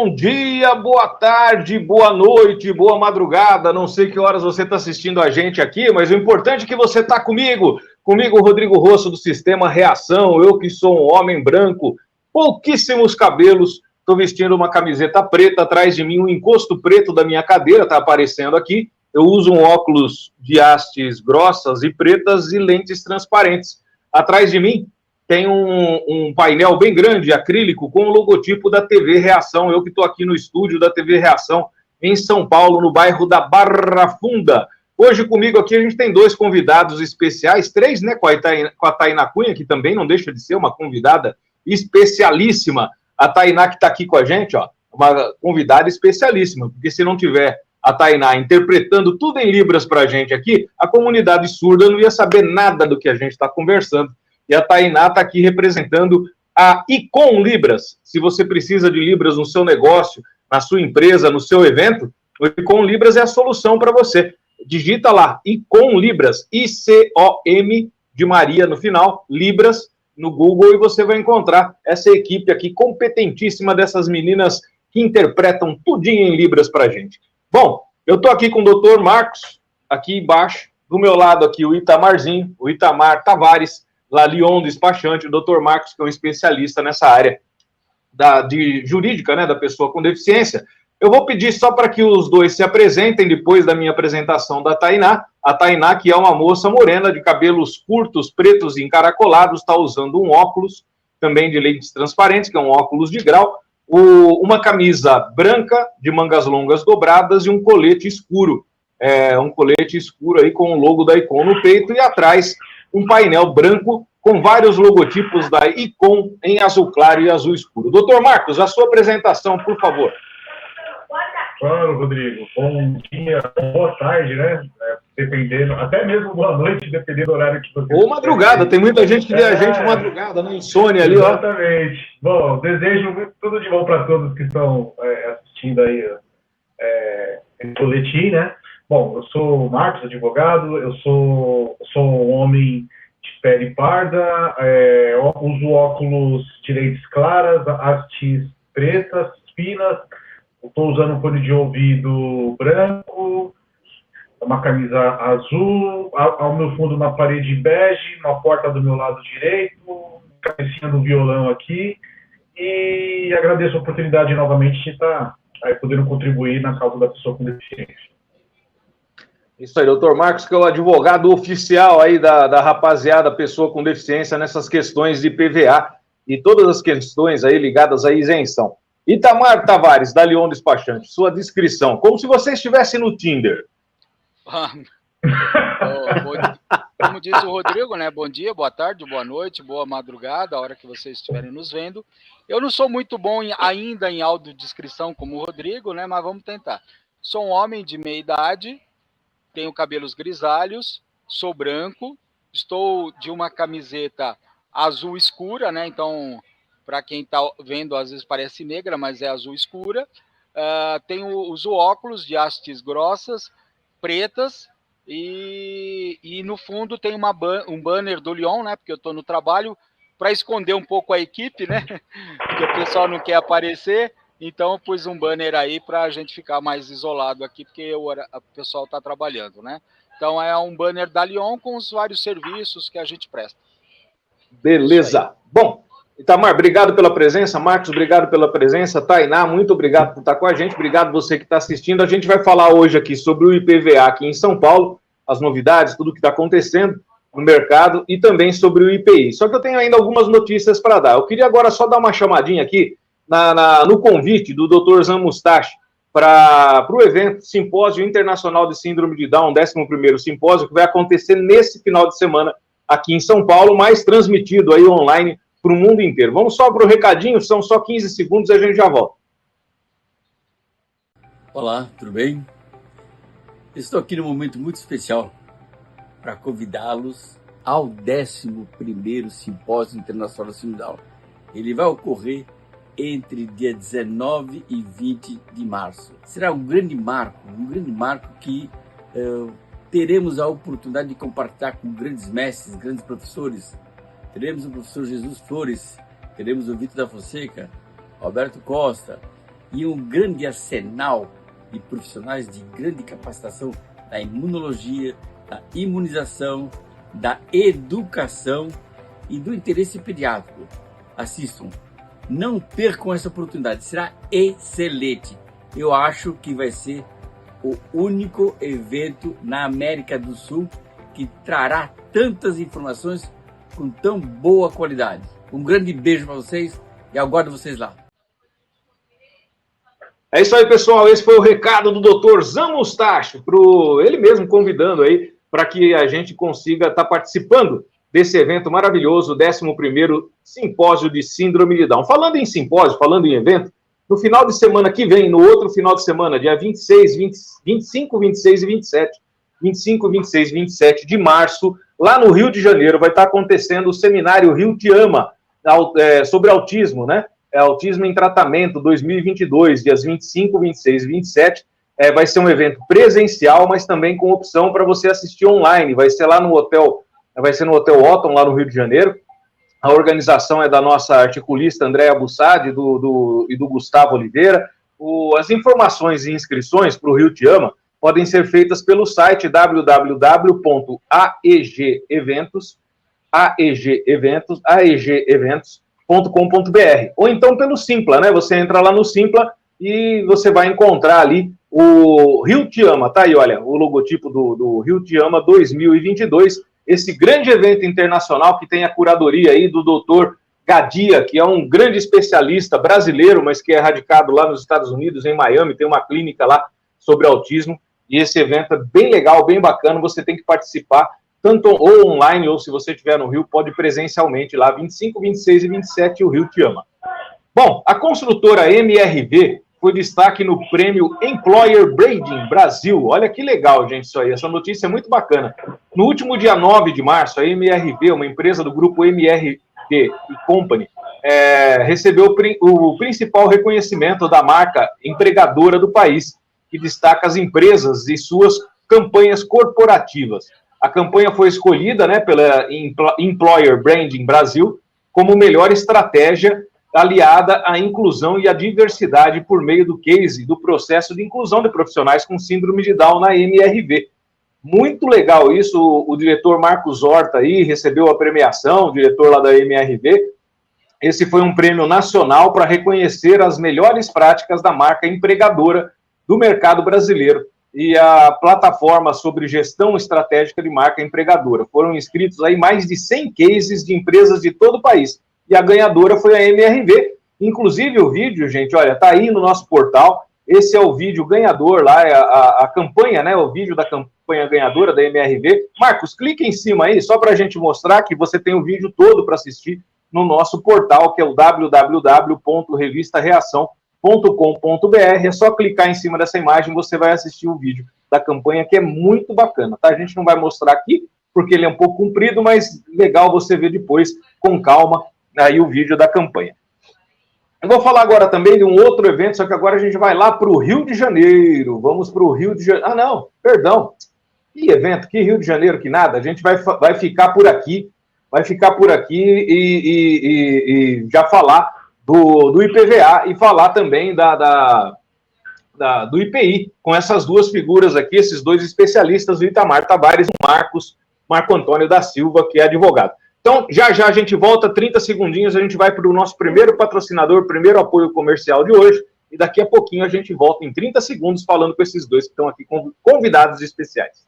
bom dia, boa tarde, boa noite, boa madrugada. Não sei que horas você está assistindo a gente aqui, mas o importante é que você está comigo. Comigo, Rodrigo Rosso, do Sistema Reação. Eu que sou um homem branco, pouquíssimos cabelos. Estou vestindo uma camiseta preta. Atrás de mim, um encosto preto da minha cadeira está aparecendo aqui. Eu uso um óculos de hastes grossas e pretas e lentes transparentes. Atrás de mim, tem um painel bem grande, acrílico, com o logotipo da TV Reação. Eu que estou aqui no estúdio da TV Reação, em São Paulo, no bairro da Barra Funda. Hoje comigo aqui a gente tem dois convidados especiais, três, né, com a Tainá Cunha, que também não deixa de ser uma convidada especialíssima. A Tainá que está aqui com a gente, ó, uma convidada especialíssima, porque se não tiver a Tainá interpretando tudo em Libras para a gente aqui, a comunidade surda não ia saber nada do que a gente está conversando. E a Tainá está aqui representando a Icon Libras. Se você precisa de Libras no seu negócio, na sua empresa, no seu evento, o Icon Libras é a solução para você. Digita lá, Icon Libras, I-C-O-M de Maria no final, Libras, no Google, e você vai encontrar essa equipe aqui competentíssima dessas meninas que interpretam tudinho em Libras para a gente. Bom, eu estou aqui com o Dr. Marcos, aqui embaixo, do meu lado aqui o Itamarzinho, o Itamar Tavares, lá Lyon, despachante, o Dr. Marcos, que é um especialista nessa área de jurídica, né, da pessoa com deficiência. Eu vou pedir só para que os dois se apresentem depois da minha apresentação da Tainá. A Tainá, que é uma moça morena, de cabelos curtos, pretos e encaracolados, está usando um óculos, também de lentes transparentes, que é um óculos de grau, uma camisa branca, de mangas longas dobradas e um colete escuro. Um colete escuro aí com o logo da Icon no peito e atrás um painel branco com vários logotipos da Icon em azul claro e azul escuro. Doutor Marcos, a sua apresentação, por favor. Claro, Rodrigo. Bom dia, boa tarde, né? Dependendo, até mesmo boa noite, dependendo do horário que você... Ou madrugada, tem muita gente que vê a gente madrugada, né? Insônia ali, ó. Exatamente. Bom, desejo tudo de bom para todos que estão assistindo aí esse boletim, né? Bom, eu sou o Marcos, advogado, eu sou um homem de pele parda, uso óculos de lentes claras, hastes pretas, finas, estou usando um fone de ouvido branco, uma camisa azul, ao meu fundo uma parede bege, uma porta do meu lado direito, cabecinha do violão aqui, e agradeço a oportunidade novamente de estar podendo contribuir na causa da pessoa com deficiência. Isso aí, doutor Marcos, que é o advogado oficial aí da rapaziada, pessoa com deficiência, nessas questões de PVA e todas as questões aí ligadas à isenção. Itamar Tavares, da Lyon Despachante, sua descrição, como se você estivesse no Tinder. Como disse o Rodrigo, né? Bom dia, boa tarde, boa noite, boa madrugada, a hora que vocês estiverem nos vendo. Eu não sou muito bom ainda em audiodescrição como o Rodrigo, né? Mas vamos tentar. Sou um homem de meia idade, tenho cabelos grisalhos, sou branco, estou de uma camiseta azul escura, né? Então, para quem está vendo, às vezes parece negra, mas é azul escura. Uso óculos de hastes grossas, pretas, e no fundo tem um banner do Lyon, né? Porque eu estou no trabalho, para esconder um pouco a equipe, né? Porque o pessoal não quer aparecer. Então, eu pus um banner aí para a gente ficar mais isolado aqui, porque o pessoal está trabalhando, né? Então, é um banner da Lyon com os vários serviços que a gente presta. Beleza. Bom, Itamar, obrigado pela presença. Marcos, obrigado pela presença. Tainá, muito obrigado por estar com a gente. Obrigado você que está assistindo. A gente vai falar hoje aqui sobre o IPVA aqui em São Paulo, as novidades, tudo o que está acontecendo no mercado e também sobre o IPI. Só que eu tenho ainda algumas notícias para dar. Eu queria agora só dar uma chamadinha aqui no convite do Dr. Zan Mustache para o evento Simpósio Internacional de Síndrome de Down, 11º simpósio, que vai acontecer nesse final de semana aqui em São Paulo, mas transmitido aí online para o mundo inteiro. Vamos só para o recadinho, são só 15 segundos e a gente já volta. Olá, tudo bem? Estou aqui num momento muito especial para convidá-los ao 11º Simpósio Internacional da Síndrome de Down. Ele vai ocorrer entre dia 19 e 20 de março. Será um grande marco que teremos a oportunidade de compartilhar com grandes mestres, grandes professores. Teremos o professor Jesus Flores, teremos o Vitor da Fonseca, Alberto Costa e um grande arsenal de profissionais de grande capacitação da imunologia, da imunização, da educação e do interesse pediátrico. Assistam, não percam essa oportunidade, será excelente. Eu acho que vai ser o único evento na América do Sul que trará tantas informações com tão boa qualidade. Um grande beijo para vocês e aguardo vocês lá. É isso aí, pessoal. Esse foi o recado do Dr. Zan Mustache, ele mesmo convidando aí para que a gente consiga estar participando desse evento maravilhoso, o 11º Simpósio de Síndrome de Down. Falando em simpósio, falando em evento, no final de semana que vem, no outro final de semana, dia 25, 26 e 27, 25, 26 e 27 de março, lá no Rio de Janeiro, vai estar acontecendo o seminário Rio Te Ama, sobre autismo, né? Autismo em Tratamento 2022, dias 25, 26 e 27. Vai ser um evento presencial, mas também com opção para você assistir online. Vai ser lá no hotel, vai ser no Hotel Otton, lá no Rio de Janeiro. A organização é da nossa articulista Andréa Bussadi e do Gustavo Oliveira. As informações e inscrições para o Rio Te Ama podem ser feitas pelo site aegeventos.com.br, ou então pelo Simpla, né? Você entra lá no Simpla e você vai encontrar ali o Rio Te Ama, tá aí, olha, o logotipo do Rio Te Ama 2022, esse grande evento internacional que tem a curadoria aí do Dr. Gadia, que é um grande especialista brasileiro, mas que é radicado lá nos Estados Unidos, em Miami, tem uma clínica lá sobre autismo, e esse evento é bem legal, bem bacana, você tem que participar, tanto ou online, ou se você estiver no Rio, pode presencialmente lá, 25, 26 e 27, o Rio Te Ama. Bom, a construtora MRV foi destaque no prêmio Employer Branding Brasil. Olha que legal, gente, isso aí. Essa notícia é muito bacana. No último dia 9 de março, a MRV, uma empresa do grupo MRV Company, recebeu o principal reconhecimento da marca empregadora do país, que destaca as empresas e suas campanhas corporativas. A campanha foi escolhida, né, pela Employer Branding Brasil como melhor estratégia aliada à inclusão e à diversidade por meio do case do processo de inclusão de profissionais com síndrome de Down na MRV. Muito legal isso, o diretor Marcos Horta aí recebeu a premiação, o diretor lá da MRV. Esse foi um prêmio nacional para reconhecer as melhores práticas da marca empregadora do mercado brasileiro e a plataforma sobre gestão estratégica de marca empregadora. Foram inscritos aí mais de 100 cases de empresas de todo o país. E a ganhadora foi a MRV. Inclusive o vídeo, gente, olha, tá aí no nosso portal. Esse é o vídeo ganhador lá, a campanha, né? O vídeo da campanha ganhadora da MRV. Marcos, clica em cima aí, só para a gente mostrar que você tem o vídeo todo para assistir no nosso portal, que é o www.revistareação.com.br. É só clicar em cima dessa imagem, você vai assistir o vídeo da campanha, que é muito bacana, tá? A gente não vai mostrar aqui, porque ele é um pouco comprido, mas legal você ver depois, com calma, aí o vídeo da campanha. Eu vou falar agora também de um outro evento, só que agora a gente vai lá para o Rio de Janeiro. Vamos para o Rio de Janeiro. Ah, não, perdão. Que evento, que Rio de Janeiro, que nada. A gente vai ficar por aqui, e já falar do IPVA e falar também do IPI, com essas duas figuras aqui, esses dois especialistas, o Itamar Tavares e o Marco Antônio da Silva, que é advogado. Então, já a gente volta, 30 segundinhos, a gente vai para o nosso primeiro patrocinador, primeiro apoio comercial de hoje, e daqui a pouquinho a gente volta em 30 segundos falando com esses dois que estão aqui convidados especiais.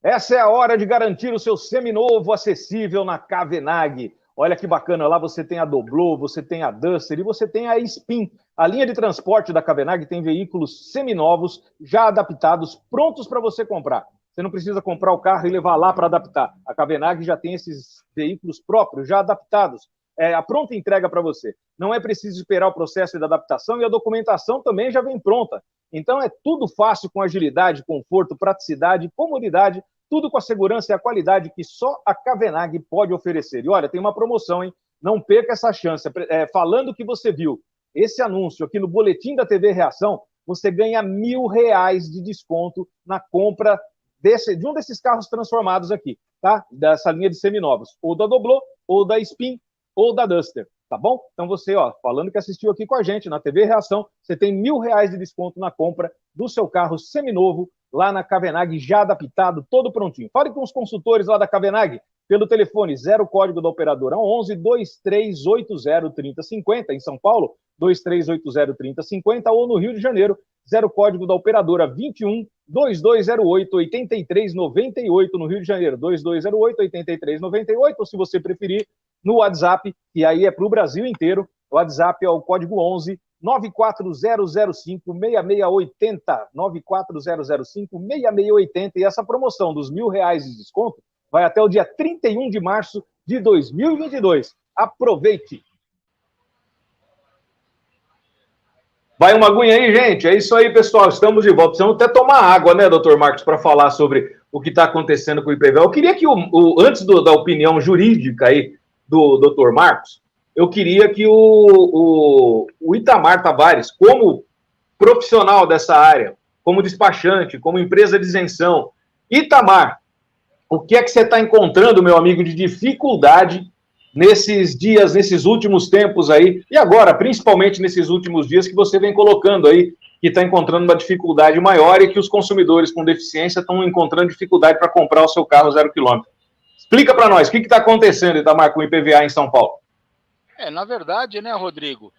Essa é a hora de garantir o seu seminovo acessível na Cavenag. Olha que bacana, lá você tem a Doblô, você tem a Duster e você tem a Spin. A linha de transporte da Cavenag tem veículos seminovos, já adaptados, prontos para você comprar. Você não precisa comprar o carro e levar lá para adaptar. A Cavenag já tem esses veículos próprios, já adaptados. A pronta entrega para você. Não é preciso esperar o processo de adaptação e a documentação também já vem pronta. Então é tudo fácil, com agilidade, conforto, praticidade, comodidade, tudo com a segurança e a qualidade que só a Cavenag pode oferecer. E olha, tem uma promoção, hein? Não perca essa chance. Falando que você viu esse anúncio aqui no boletim da TV Reação, você ganha R$1.000 de desconto na compra de um desses carros transformados aqui, tá? Dessa linha de seminovos, ou da Doblô, ou da Spin, ou da Duster, tá bom? Então você, falando que assistiu aqui com a gente na TV Reação, você tem R$1.000 de desconto na compra do seu carro seminovo lá na Cavenag, já adaptado, todo prontinho. Fale com os consultores lá da Cavenag pelo telefone 0 código da operadora 11 2380 3050 em São Paulo, 2380 3050 ou no Rio de Janeiro, 0 código da operadora 21 2208 8398 no Rio de Janeiro, 2208 8398, ou se você preferir, no WhatsApp, e aí é para o Brasil inteiro, o WhatsApp é o código 11 94005-6680, 94005-6680, e essa promoção dos R$1.000 de desconto vai até o dia 31 de março de 2022. Aproveite! Vai uma aguinha aí, gente. É isso aí, pessoal. Estamos de volta. Precisamos até tomar água, né, doutor Marcos, para falar sobre o que está acontecendo com o IPVA. Eu queria que, antes da opinião jurídica aí do doutor Marcos, eu queria que o Itamar Tavares, como profissional dessa área, como despachante, como empresa de isenção, Itamar, o que é que você está encontrando, meu amigo, de dificuldade nesses dias, nesses últimos tempos aí, e agora, principalmente nesses últimos dias que você vem colocando aí, que está encontrando uma dificuldade maior e que os consumidores com deficiência estão encontrando dificuldade para comprar o seu carro 0 quilômetro. Explica para nós, o que está acontecendo, Itamar, com o IPVA em São Paulo? Na verdade, né, Rodrigo,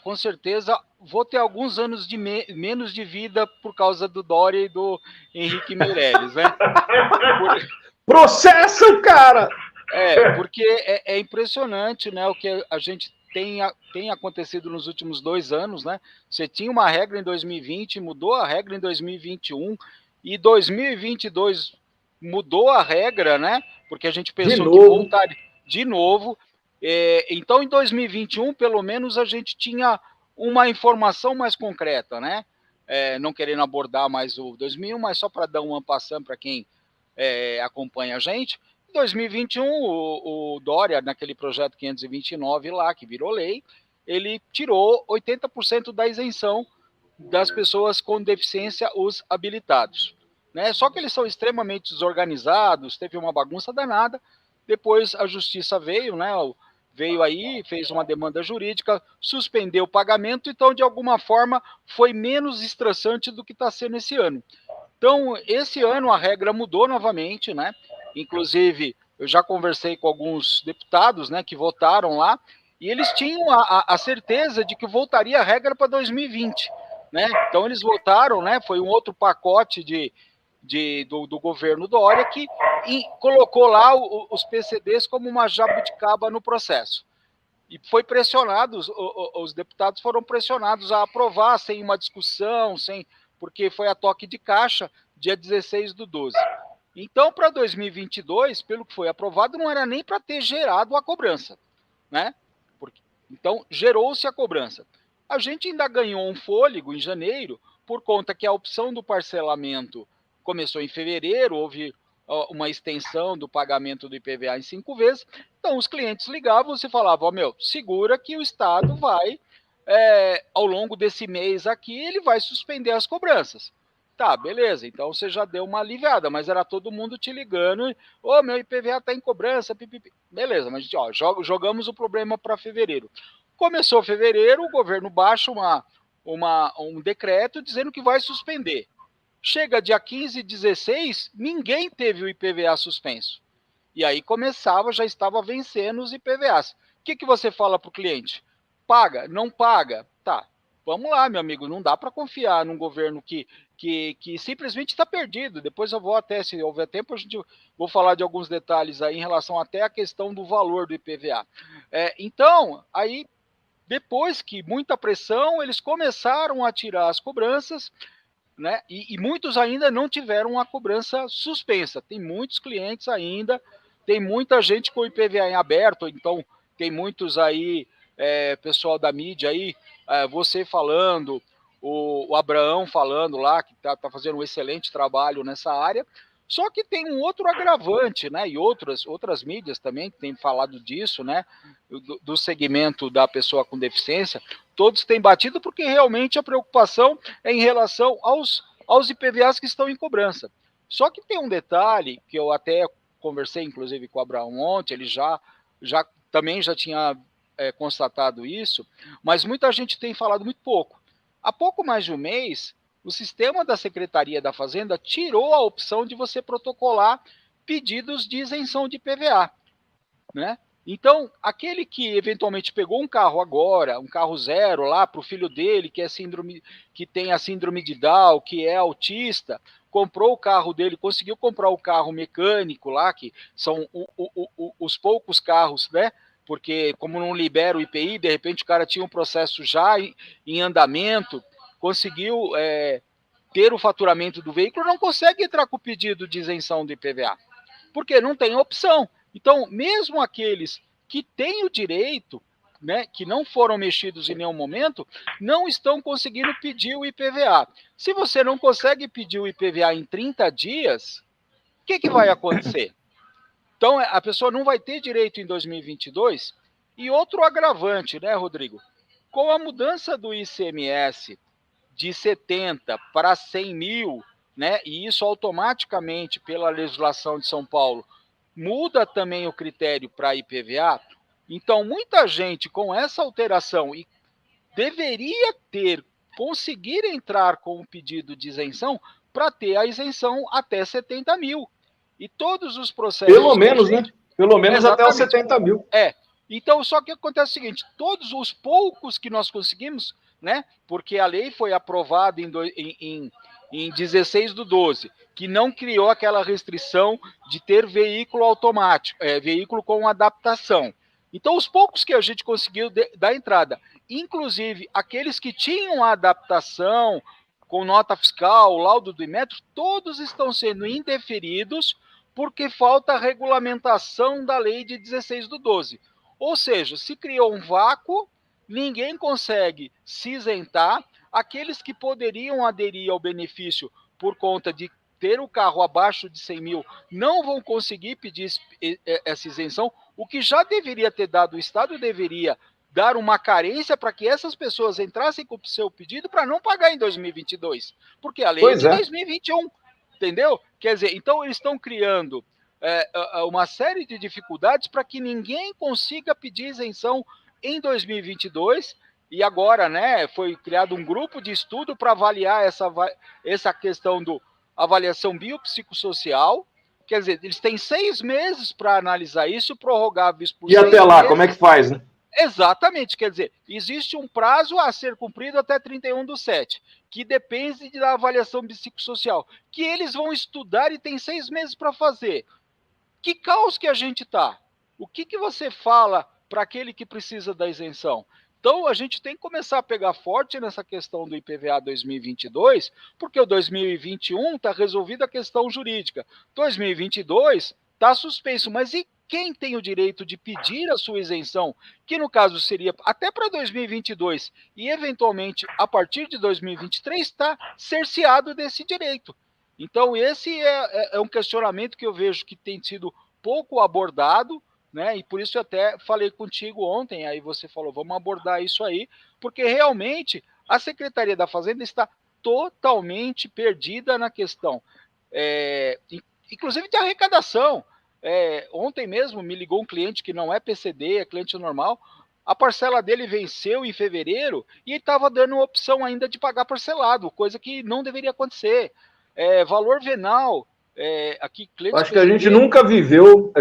com certeza vou ter alguns anos de menos de vida por causa do Dória e do Henrique Meirelles, né? Processo, cara! Porque é impressionante, né, o que a gente tem acontecido nos últimos 2 anos, né? Você tinha uma regra em 2020, mudou a regra em 2021, e 2022 mudou a regra, né? Porque a gente pensou que voltaria de novo. Então, em 2021, pelo menos, a gente tinha uma informação mais concreta, né? Não querendo abordar mais o 2001, mas só para dar um passando para quem acompanha a gente. Em 2021, o Dória, naquele projeto 529 lá, que virou lei, ele tirou 80% da isenção das pessoas com deficiência, os habilitados. Né? Só que eles são extremamente desorganizados, teve uma bagunça danada. Depois a justiça veio, né? Veio aí, fez uma demanda jurídica, suspendeu o pagamento, então, de alguma forma, foi menos estressante do que está sendo esse ano. Então, esse ano a regra mudou novamente, né? Inclusive, eu já conversei com alguns deputados, né, que votaram lá, e eles tinham a certeza de que voltaria a regra para 2020, né? Então, eles votaram, né? Foi um outro pacote do governo Dória que colocou lá os PCDs como uma jabuticaba no processo. E foi pressionado, os deputados foram pressionados a aprovar sem uma discussão, porque foi a toque de caixa, dia 16/12. Então, para 2022, pelo que foi aprovado, não era nem para ter gerado a cobrança, né? Então, gerou-se a cobrança. A gente ainda ganhou um fôlego em janeiro, por conta que a opção do parcelamento começou em fevereiro, houve uma extensão do pagamento do IPVA em 5 vezes, então os clientes ligavam e falavam, segura que o Estado vai, ao longo desse mês aqui, ele vai suspender as cobranças. Tá, beleza, então você já deu uma aliviada, mas era todo mundo te ligando, meu IPVA está em cobrança, pipipi. Beleza, mas jogamos o problema para fevereiro. Começou fevereiro, o governo baixa um decreto dizendo que vai suspender. Chega dia 15 e 16, ninguém teve o IPVA suspenso. E aí já estava vencendo os IPVAs. O que você fala para o cliente? Paga? Não paga? Tá, vamos lá, meu amigo, não dá para confiar num governo que simplesmente está perdido. Depois eu vou até, se houver tempo, vou falar de alguns detalhes aí em relação até à questão do valor do IPVA. Então, aí, depois que muita pressão, eles começaram a tirar as cobranças, né? E muitos ainda não tiveram a cobrança suspensa. Tem muitos clientes ainda, tem muita gente com o IPVA em aberto, então tem muitos aí, pessoal da mídia aí, você falando, o Abraão falando lá, que tá fazendo um excelente trabalho nessa área. Só que tem um outro agravante, né? E outras mídias também que têm falado disso, né? Do segmento da pessoa com deficiência, todos têm batido porque realmente a preocupação é em relação aos IPVAs que estão em cobrança. Só que tem um detalhe que eu até conversei, inclusive, com o Abraão ontem, ele já também já tinha constatado isso, mas muita gente tem falado muito pouco. Há pouco mais de um mês, o sistema da Secretaria da Fazenda tirou a opção de você protocolar pedidos de isenção de IPVA, né? Então, aquele que eventualmente pegou um carro agora, um carro zero lá para o filho dele, que tem a síndrome de Down, que é autista, comprou o carro dele, conseguiu comprar o carro mecânico lá, que são os poucos carros, né? Porque como não libera o IPI, de repente o cara tinha um processo já em andamento, conseguiu ter o faturamento do veículo, não consegue entrar com o pedido de isenção do IPVA, porque não tem opção. Então, mesmo aqueles que têm o direito, né, que não foram mexidos em nenhum momento, não estão conseguindo pedir o IPVA. Se você não consegue pedir o IPVA em 30 dias, o que vai acontecer? Então, a pessoa não vai ter direito em 2022. E outro agravante, né, Rodrigo? Com a mudança do ICMS de 70 para 100 mil, né, e isso automaticamente, pela legislação de São Paulo, muda também o critério para IPVA. Então, muita gente com essa alteração e deveria conseguir entrar com o pedido de isenção para ter a isenção até 70 mil. E todos os processos... Pelo menos, né? Pelo menos até os 70 mil. Então, só que acontece o seguinte, todos os poucos que nós conseguimos, né? Porque a lei foi aprovada em 16/12, que não criou aquela restrição de ter veículo automático, veículo com adaptação. Então, os poucos que a gente conseguiu dar entrada, inclusive aqueles que tinham a adaptação com nota fiscal, laudo do Inmetro, todos estão sendo indeferidos porque falta a regulamentação da lei de 16/12. Ou seja, se criou um vácuo, ninguém consegue se isentar. Aqueles que poderiam aderir ao benefício por conta de ter o carro abaixo de 100 mil não vão conseguir pedir essa isenção. O que já deveria ter dado, o Estado deveria dar uma carência para que essas pessoas entrassem com o seu pedido para não pagar em 2022, porque a lei é de 2021, entendeu? Quer dizer, então eles estão criando uma série de dificuldades para que ninguém consiga pedir isenção em 2022, e agora, né, foi criado um grupo de estudo para avaliar essa questão do avaliação biopsicossocial. Quer dizer, eles têm 6 meses para analisar isso, prorrogáveis por 6 meses. E até lá, como é que faz, né? Exatamente, quer dizer, existe um prazo a ser cumprido até 31/7, que depende da avaliação psicossocial, que eles vão estudar e tem 6 meses para fazer. Que caos que a gente está? O que você fala para aquele que precisa da isenção? Então, a gente tem que começar a pegar forte nessa questão do IPVA 2022, porque o 2021 está resolvida a questão jurídica. 2022 está suspenso, mas e quem tem o direito de pedir a sua isenção, que no caso seria até para 2022 e eventualmente a partir de 2023, está cerceado desse direito. Então esse é um questionamento que eu vejo que tem sido pouco abordado, né? E por isso eu até falei contigo ontem, aí você falou, vamos abordar isso aí, porque realmente a Secretaria da Fazenda está totalmente perdida na questão, inclusive de arrecadação. Ontem mesmo me ligou um cliente que não é PCD, é cliente normal, a parcela dele venceu em fevereiro e estava dando opção ainda de pagar parcelado, coisa que não deveria acontecer. Valor venal, aqui cliente acho que a gente nunca viveu,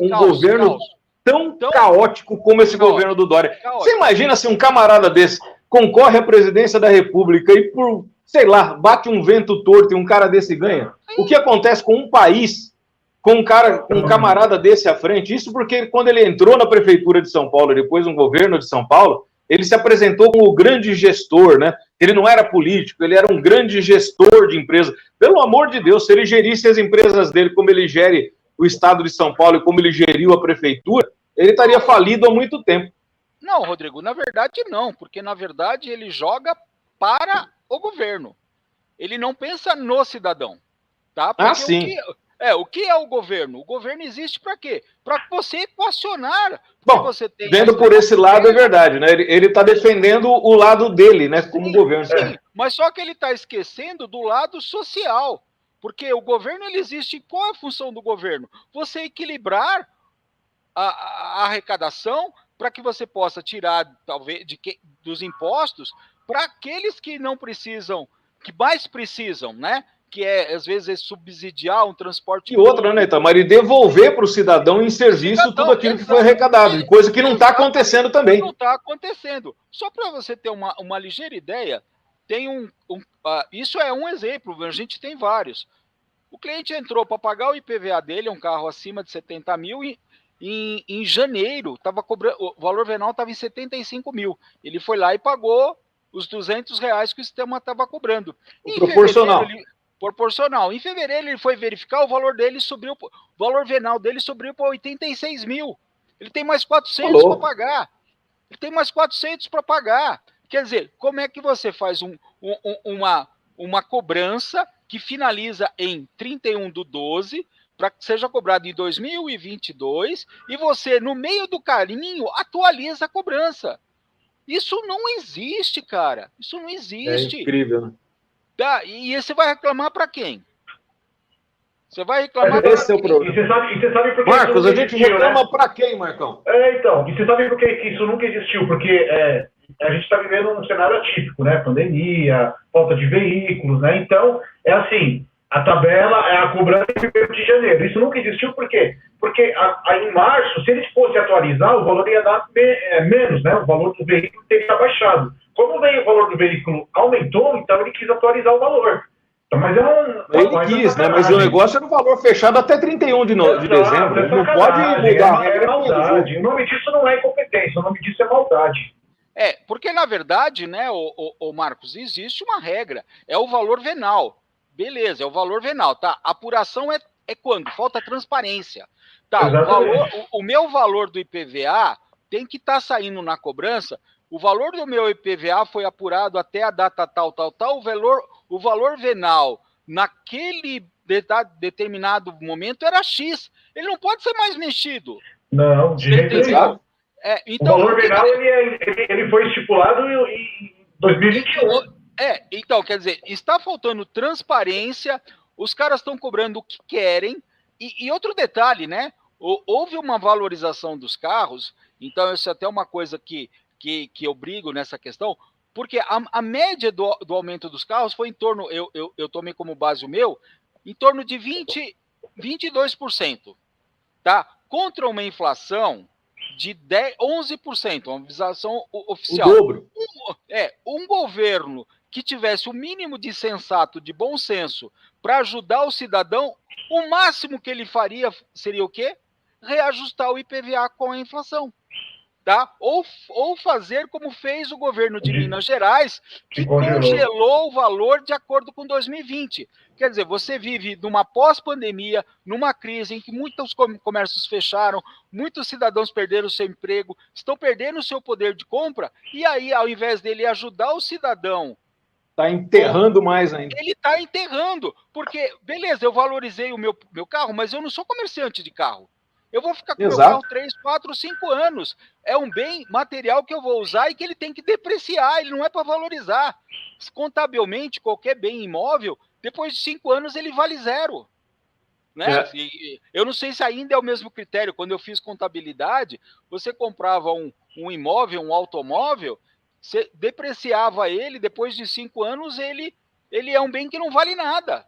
um governo tão caótico como esse governo do Dória. Você imagina se um camarada desse concorre à presidência da República e por, sei lá, bate um vento torto e um cara desse ganha? O que acontece com um país com um camarada desse à frente? Isso porque quando ele entrou na prefeitura de São Paulo, depois no governo de São Paulo, ele se apresentou como o grande gestor, né? Ele não era político, ele era um grande gestor de empresa. Pelo amor de Deus, se ele gerisse as empresas dele como ele gere o estado de São Paulo e como ele geriu a prefeitura, ele estaria falido há muito tempo. Não, Rodrigo, na verdade não, porque na verdade ele joga para o governo. Ele não pensa no cidadão, tá? Porque sim. O que é o governo? O governo existe para quê? Para você equacionar. Bom, você tem vendo por esse lado é verdade, né? Ele está defendendo o lado dele, né? Como governo. Sim, mas só que ele está esquecendo do lado social. Porque o governo ele existe. Qual é a função do governo? Você equilibrar a arrecadação para que você possa tirar, talvez, dos impostos para aqueles que não precisam, que mais precisam, né? Que às vezes, subsidiar um transporte E outra, né, Itamar, e devolver para o cidadão em serviço tudo aquilo que foi arrecadado, coisa que não está acontecendo também. Não está acontecendo. Só para você ter uma ligeira ideia, tem isso é um exemplo, a gente tem vários. O cliente entrou para pagar o IPVA dele, um carro acima de 70 mil, e em janeiro, o valor venal estava em 75 mil. Ele foi lá e pagou os R$200 que o sistema estava cobrando. Proporcional. Proporcional. Em fevereiro, ele foi verificar, o valor venal dele subiu para 86 mil. Ele tem mais 400 para pagar. Quer dizer, como é que você faz uma cobrança que finaliza em 31/12, para que seja cobrado em 2022, e você, no meio do caminho, atualiza a cobrança? Isso não existe, cara. Isso não existe. É incrível, né? Tá? E você vai reclamar para quem? Você vai reclamar Esse é o problema. E você sabe por que Marcos, isso a gente existiu, reclama, né? para quem, Marcão? Então, e você sabe por que isso nunca existiu? Porque a gente está vivendo um cenário atípico, né? Pandemia, falta de veículos, né? Então, é assim, a tabela é a cobrança em 1º de janeiro. Isso nunca existiu por quê? Porque em março, se eles fossem atualizar, o valor ia dar menos, né? O valor do veículo teria baixado. Como o valor do veículo aumentou, então ele quis atualizar o valor. Então, mas ele quis, né? Mas o negócio era o valor fechado até 31 de dezembro. Ele não pode mudar a regra. É maldade. O nome disso não é incompetência, o nome disso é maldade. Porque na verdade, né, o Marcos, existe uma regra. É o valor venal. Beleza, é o valor venal, tá? Apuração é quando? Falta transparência. Tá, o meu valor do IPVA tem que estar saindo na cobrança. O valor do meu IPVA foi apurado até a data tal. O valor venal naquele determinado momento era X. Ele não pode ser mais mexido. Não, de jeito nenhum. Então, o valor venal ele foi estipulado em 2021. Então, quer dizer, está faltando transparência, os caras estão cobrando o que querem, e outro detalhe, né? Houve uma valorização dos carros, então isso é até uma coisa que eu brigo nessa questão, porque a média do aumento dos carros foi em torno, eu tomei como base o meu, em torno de 22%, tá? Contra uma inflação de 11%, uma inflação oficial. O dobro. Um governo que tivesse o mínimo de sensato, de bom senso, para ajudar o cidadão, o máximo que ele faria seria o quê? Reajustar o IPVA com a inflação. Tá? Ou fazer como fez o governo de Minas Gerais, que congelou o valor de acordo com 2020. Quer dizer, você vive numa pós-pandemia, numa crise em que muitos comércios fecharam, muitos cidadãos perderam o seu emprego, estão perdendo o seu poder de compra, e aí, ao invés dele ajudar o cidadão... Está enterrando mais ainda. Ele está enterrando, porque, beleza, eu valorizei o meu carro, mas eu não sou comerciante de carro. Eu vou ficar com o meu carro 3, 4, 5 anos. É um bem material que eu vou usar e que ele tem que depreciar, ele não é para valorizar. Contabilmente, qualquer bem imóvel, depois de 5 anos, ele vale zero. Né? Eu não sei se ainda é o mesmo critério. Quando eu fiz contabilidade, você comprava um imóvel, um automóvel, você depreciava ele, depois de 5 anos, ele é um bem que não vale nada.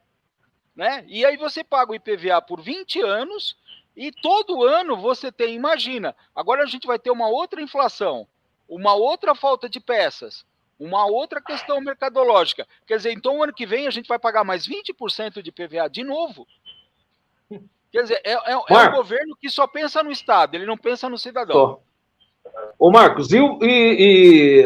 Né? E aí você paga o IPVA por 20 anos... E todo ano você tem, imagina, agora a gente vai ter uma outra inflação, uma outra falta de peças, uma outra questão mercadológica. Quer dizer, então o ano que vem a gente vai pagar mais 20% de IPVA de novo. Quer dizer, é um governo que só pensa no Estado, ele não pensa no cidadão. Ô Marcos,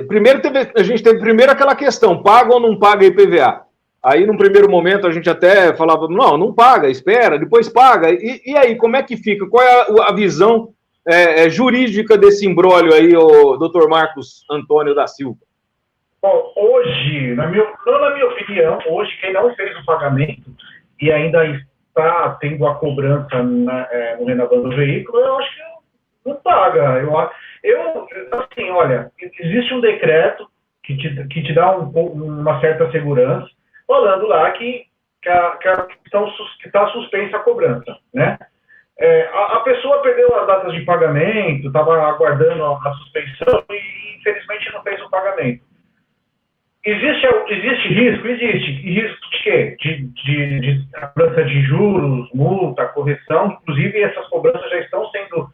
primeiro a gente teve primeiro aquela questão, paga ou não paga IPVA? Aí, num primeiro momento, a gente até falava, não paga, espera, depois paga. E aí, como é que fica? Qual é a visão jurídica desse imbróglio aí, o doutor Marcos Antônio da Silva? Bom, hoje, não na minha opinião, hoje quem não fez o pagamento e ainda está tendo a cobrança no renovando do veículo, eu acho que não paga. Assim, olha, existe um decreto que te dá uma certa segurança, falando lá que está suspensa a cobrança, né? A pessoa perdeu as datas de pagamento, estava aguardando a suspensão e infelizmente não fez o pagamento. Existe risco? Existe. E risco de quê? De cobrança de juros, multa, correção. Inclusive, essas cobranças já estão sendo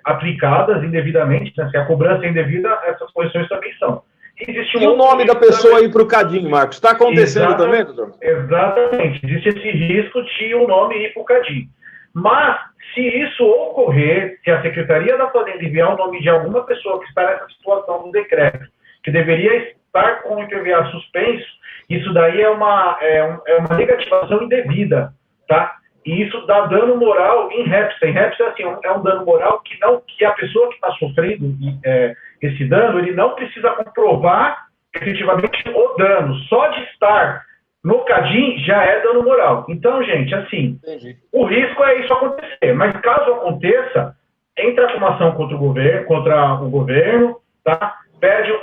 aplicadas indevidamente. Né? Se a cobrança é indevida, essas correções também são. E o nome da pessoa aí para o CADIM, Marcos? Está acontecendo também, doutor? Exatamente. Existe esse risco de o nome ir para o CADIM. Mas, se isso ocorrer, se a Secretaria da Fazenda enviar o nome de alguma pessoa que está nessa situação no decreto, que deveria estar com o IPVA suspenso, isso daí é uma negativação indevida, tá? E isso dá dano moral em REPSA. Em REPSA, assim, é um dano moral que a pessoa que está sofrendo esse dano, ele não precisa comprovar efetivamente o dano. Só de estar no CADIM já é dano moral. Então, gente, assim, o risco é isso acontecer. Mas caso aconteça, entra com uma ação contra o governo, tá?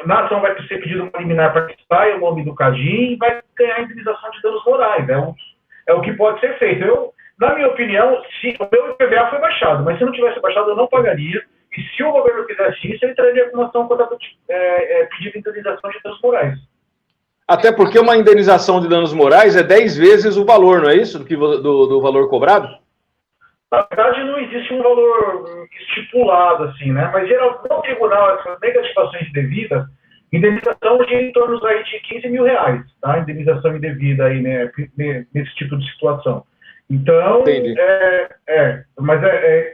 Na ação vai ser pedido uma liminar para que saia o nome do CADIM e vai ganhar indenização de danos morais. É o que pode ser feito. Na minha opinião, o meu IPVA foi baixado, mas se não tivesse baixado, eu não pagaria. E se o governo fizesse isso, ele traria com uma ação contra pedido de indenização de danos morais. Até porque uma indenização de danos morais é 10 vezes o valor, não é isso? Do valor cobrado? Na verdade, não existe um valor estipulado, assim, né? Mas, geralmente, no tribunal, essas negativações indevidas, indenização gira em torno aí de 15 mil reais, tá? Indenização indevida aí, né? Nesse tipo de situação. Então, mas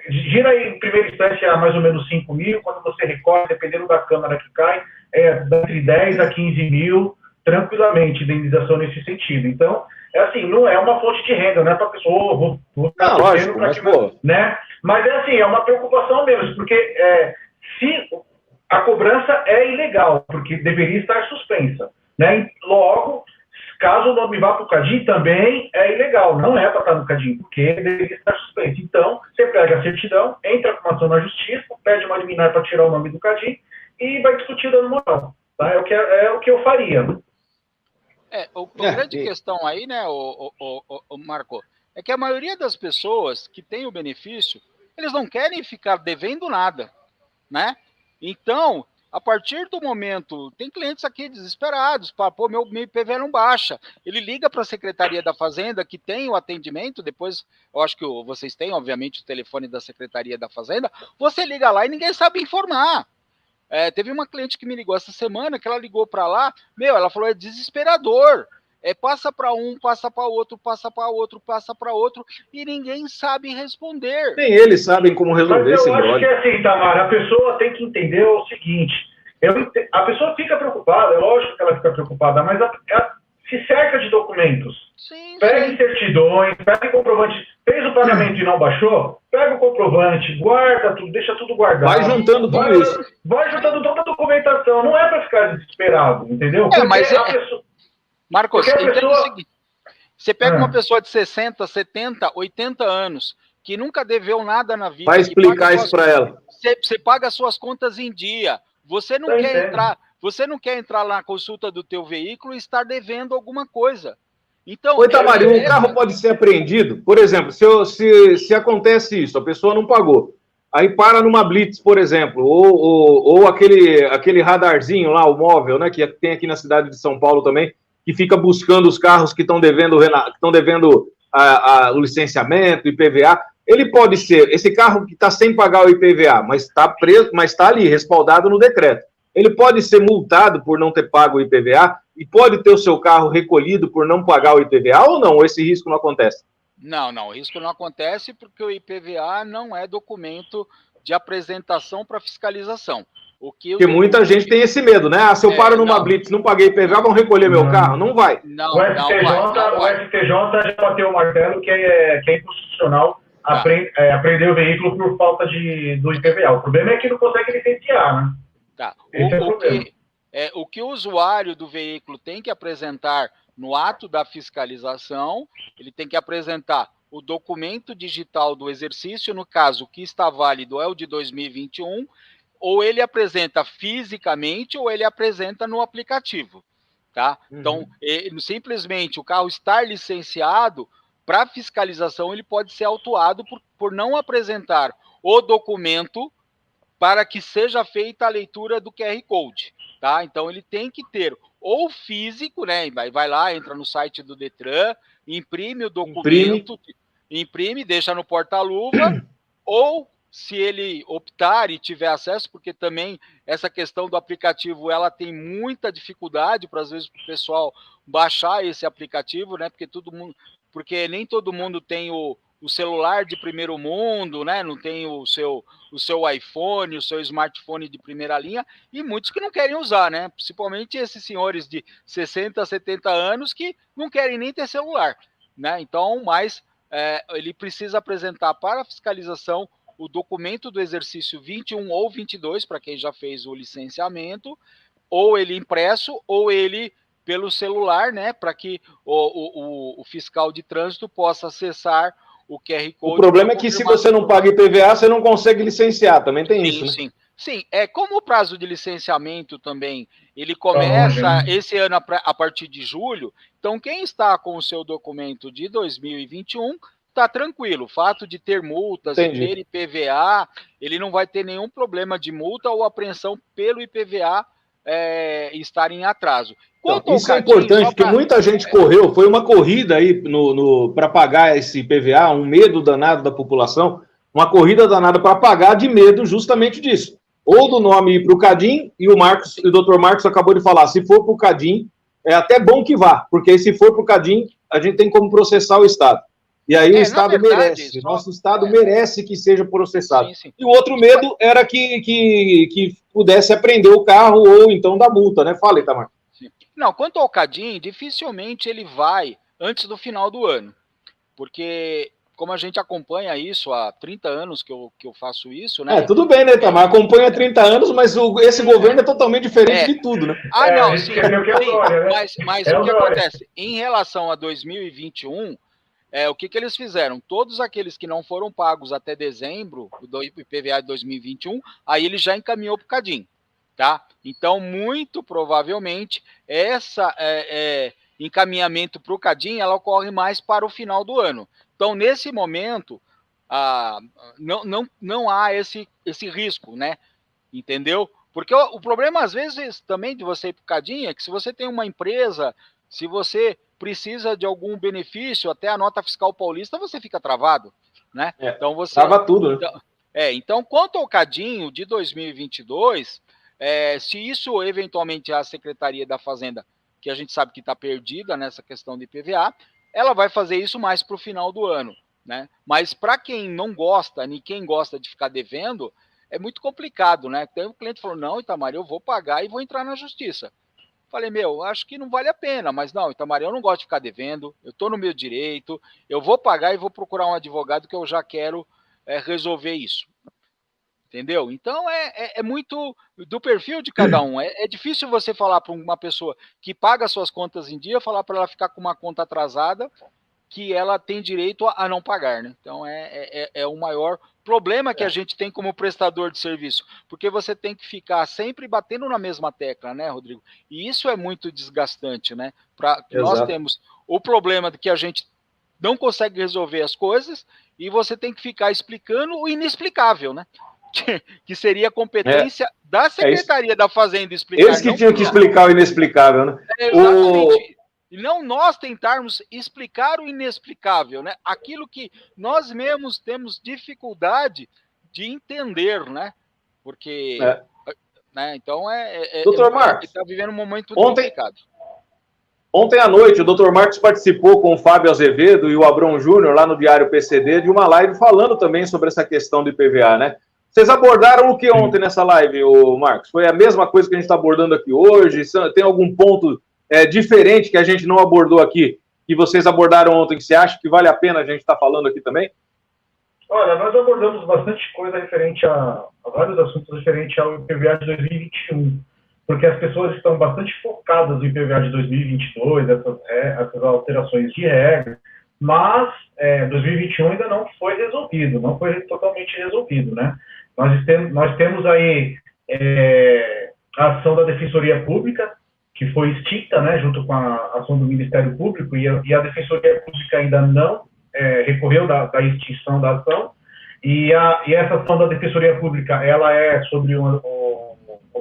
gira aí, em primeira instância, mais ou menos 5 mil, quando você recorre, dependendo da câmara que cai, entre 10 a 15 mil, tranquilamente, indenização nesse sentido. Então, assim, não é uma fonte de renda, não é para a pessoa, vou ficar lógico, mas, né? Mas é uma preocupação mesmo, porque se a cobrança é ilegal, porque deveria estar suspensa, né? Logo, caso o nome vá para o CADIM, também é ilegal, não é para estar no CADIM, porque deveria estar suspenso. Então, você pega a certidão, entra com uma ação na justiça, pede uma liminar para tirar o nome do CADIM e vai discutir o dano moral. Tá? É o que eu faria. A grande questão aí, né, o Marco, é que a maioria das pessoas que tem o benefício, eles não querem ficar devendo nada, né? Então, a partir do momento, tem clientes aqui desesperados, meu IPVA não baixa. Ele liga para a Secretaria da Fazenda, que tem o atendimento, depois, eu acho que vocês têm, obviamente, o telefone da Secretaria da Fazenda, você liga lá e ninguém sabe informar. Teve uma cliente que me ligou essa semana, que ela ligou para lá, ela falou, é desesperador. Passa para um, passa para outro, passa para outro, passa para outro, e ninguém sabe responder. Nem eles sabem como resolver esse problema. Mas eu acho brolho. que assim, Tamara, a pessoa tem que entender o seguinte, a pessoa fica preocupada, é lógico que ela fica preocupada, mas se cerca de documentos. Pegue certidões, pegue comprovantes. Fez o pagamento e não baixou? Pega o comprovante, guarda tudo, deixa tudo guardado. Vai juntando tudo isso. Vai juntando toda a documentação. Não é para ficar desesperado, entendeu? Marcos, entenda o seguinte. Você pega uma pessoa de 60, 70, 80 anos, que nunca deveu nada na vida. Vai explicar isso para ela. Você paga suas contas em dia. Você não quer entrar na consulta do teu veículo e estar devendo alguma coisa. Então, Tamara, um carro pode ser apreendido? Por exemplo, se acontece isso, a pessoa não pagou, aí para numa blitz, por exemplo, ou aquele radarzinho lá, o móvel, né, que tem aqui na cidade de São Paulo também, que fica buscando os carros que estão devendo o licenciamento, IPVA. Ele pode ser, esse carro que está sem pagar o IPVA, mas está preso, mas está ali, respaldado no decreto. Ele pode ser multado por não ter pago o IPVA e pode ter o seu carro recolhido por não pagar o IPVA ou não? Esse risco não acontece? Não, o risco não acontece porque o IPVA não é documento de apresentação para fiscalização. Porque muita gente tem esse medo, né? Se eu paro numa blitz, não paguei IPVA, vão recolher meu carro? Não vai. O STJ já bateu o martelo que é inconstitucional apreender o veículo por falta do IPVA. O problema é que não consegue licenciar, né? Esse é o problema. O que o usuário do veículo tem que apresentar no ato da fiscalização, ele tem que apresentar o documento digital do exercício, no caso, o que está válido é o de 2021, ou ele apresenta fisicamente ou ele apresenta no aplicativo, tá? Então, simplesmente o carro estar licenciado para fiscalização, ele pode ser autuado por não apresentar o documento para que seja feita a leitura do QR Code, tá? Então, ele tem que ter ou físico, né? Vai lá, entra no site do Detran, imprime o documento, imprime, deixa no porta-luva, ou se ele optar e tiver acesso, porque também essa questão do aplicativo, ela tem muita dificuldade para, às vezes, o pessoal baixar esse aplicativo, né? Porque nem todo mundo tem o celular de primeiro mundo, né? Não tem o seu iPhone, o seu smartphone de primeira linha, e muitos que não querem usar, né? Principalmente esses senhores de 60, 70 anos que não querem nem ter celular, né? Então, mas ele precisa apresentar para a fiscalização o documento do exercício 21 ou 22, para quem já fez o licenciamento, ou ele impresso, ou ele pelo celular, né, para que o fiscal de trânsito possa acessar o QR Code. O problema é que se você não paga IPVA, você não consegue licenciar, também tem isso, né? Sim. Sim, como o prazo de licenciamento também, ele começa esse ano a partir de julho, então quem está com o seu documento de 2021 está tranquilo. O fato de ter multas e ter IPVA, ele não vai ter nenhum problema de multa ou apreensão pelo IPVA estar em atraso. Então, isso é importante, porque muita gente correu, foi uma corrida aí para pagar esse IPVA, um medo danado da população, uma corrida danada para pagar de medo justamente disso. Ou do nome ir para o Cadin, e o Dr. Marcos acabou de falar, se for para o Cadin, é até bom que vá, porque aí se for para o Cadin, a gente tem como processar o Estado. E aí o Estado merece, nosso Estado merece que seja processado. Sim. E o outro medo era que pudesse apreender o carro ou então dar multa, né? Fala, Itamar. Não, quanto ao Cadin, dificilmente ele vai antes do final do ano, porque como a gente acompanha isso há 30 anos que eu faço isso, né? Tudo bem, né, Itamar? Acompanha há 30 anos, mas esse governo é totalmente diferente de tudo, né? Não, sim. Mas o que acontece? Em relação a 2021, o que eles fizeram? Todos aqueles que não foram pagos até dezembro do IPVA de 2021, aí ele já encaminhou para o Cadin, tá? Então, muito provavelmente, essa encaminhamento para o Cadin, ela ocorre mais para o final do ano. Então, nesse momento, não há esse risco, né? Entendeu? Porque o problema, às vezes, também de você ir para o Cadin é que se você tem uma empresa, se você precisa de algum benefício, até a nota fiscal paulista, você fica travado, né? Então você trava tudo, né? Então, quanto ao Cadinho de 2022, se isso eventualmente a Secretaria da Fazenda, que a gente sabe que está perdida nessa questão de IPVA, ela vai fazer isso mais para o final do ano, né? Mas para quem não gosta, nem quem gosta de ficar devendo, é muito complicado, né? Tem um cliente que falou, não, Itamar, eu vou pagar e vou entrar na justiça. Falei, acho que não vale a pena, mas não, Itamar, eu não gosto de ficar devendo, eu estou no meu direito, eu vou pagar e vou procurar um advogado que eu já quero resolver isso. Entendeu? Então, é muito do perfil de cada um. É difícil você falar para uma pessoa que paga suas contas em dia, falar para ela ficar com uma conta atrasada, que ela tem direito a não pagar, né? Então, é o maior problema que a gente tem como prestador de serviço, porque você tem que ficar sempre batendo na mesma tecla, né, Rodrigo? E isso é muito desgastante, né? Nós temos o problema de que a gente não consegue resolver as coisas e você tem que ficar explicando o inexplicável, né? Que seria a competência da Secretaria da Fazenda explicar. Eles que tinham que explicar o inexplicável, né? Exatamente. E não nós tentarmos explicar o inexplicável, né? Aquilo que nós mesmos temos dificuldade de entender, né? Porque, né? Então, Dr. Marcos, está vivendo um momento complicado. Ontem à noite, o Dr. Marcos participou com o Fábio Azevedo e o Abrão Júnior, lá no Diário PCD, de uma live falando também sobre essa questão do IPVA, né? Vocês abordaram o que ontem nessa live, Marcos? Foi a mesma coisa que a gente está abordando aqui hoje? Tem algum ponto diferente que a gente não abordou aqui, que vocês abordaram ontem, que você acha que vale a pena a gente estar falando aqui também? Olha, nós abordamos bastante coisa referente a vários assuntos referentes ao IPVA de 2021, porque as pessoas estão bastante focadas no IPVA de 2022, essas alterações de regra, mas 2021 ainda não foi resolvido, não foi totalmente resolvido, né? Nós temos aí a ação da Defensoria Pública, que foi extinta, né, junto com a ação do Ministério Público, e a Defensoria Pública ainda não recorreu da extinção da ação, e essa ação da Defensoria Pública, ela é sobre o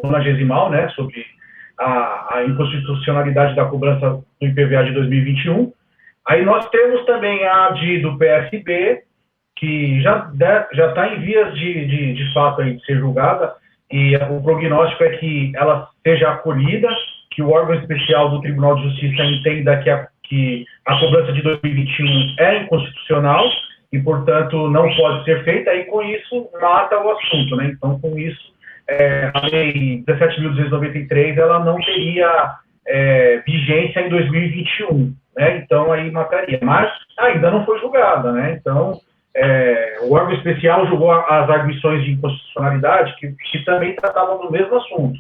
90º, né, sobre a inconstitucionalidade da cobrança do IPVA de 2021. Aí nós temos também a ADI do PSB, que já está em vias de fato aí de ser julgada, e o prognóstico é que ela seja acolhida, que o órgão especial do Tribunal de Justiça entenda que a cobrança de 2021 é inconstitucional e, portanto, não pode ser feita, e com isso mata o assunto, né? Então, com isso, a Lei 17.293, ela não teria vigência em 2021, né? Então, aí mataria. Mas ainda não foi julgada, né? Então, o órgão especial julgou as arguições de inconstitucionalidade que também tratavam do mesmo assunto.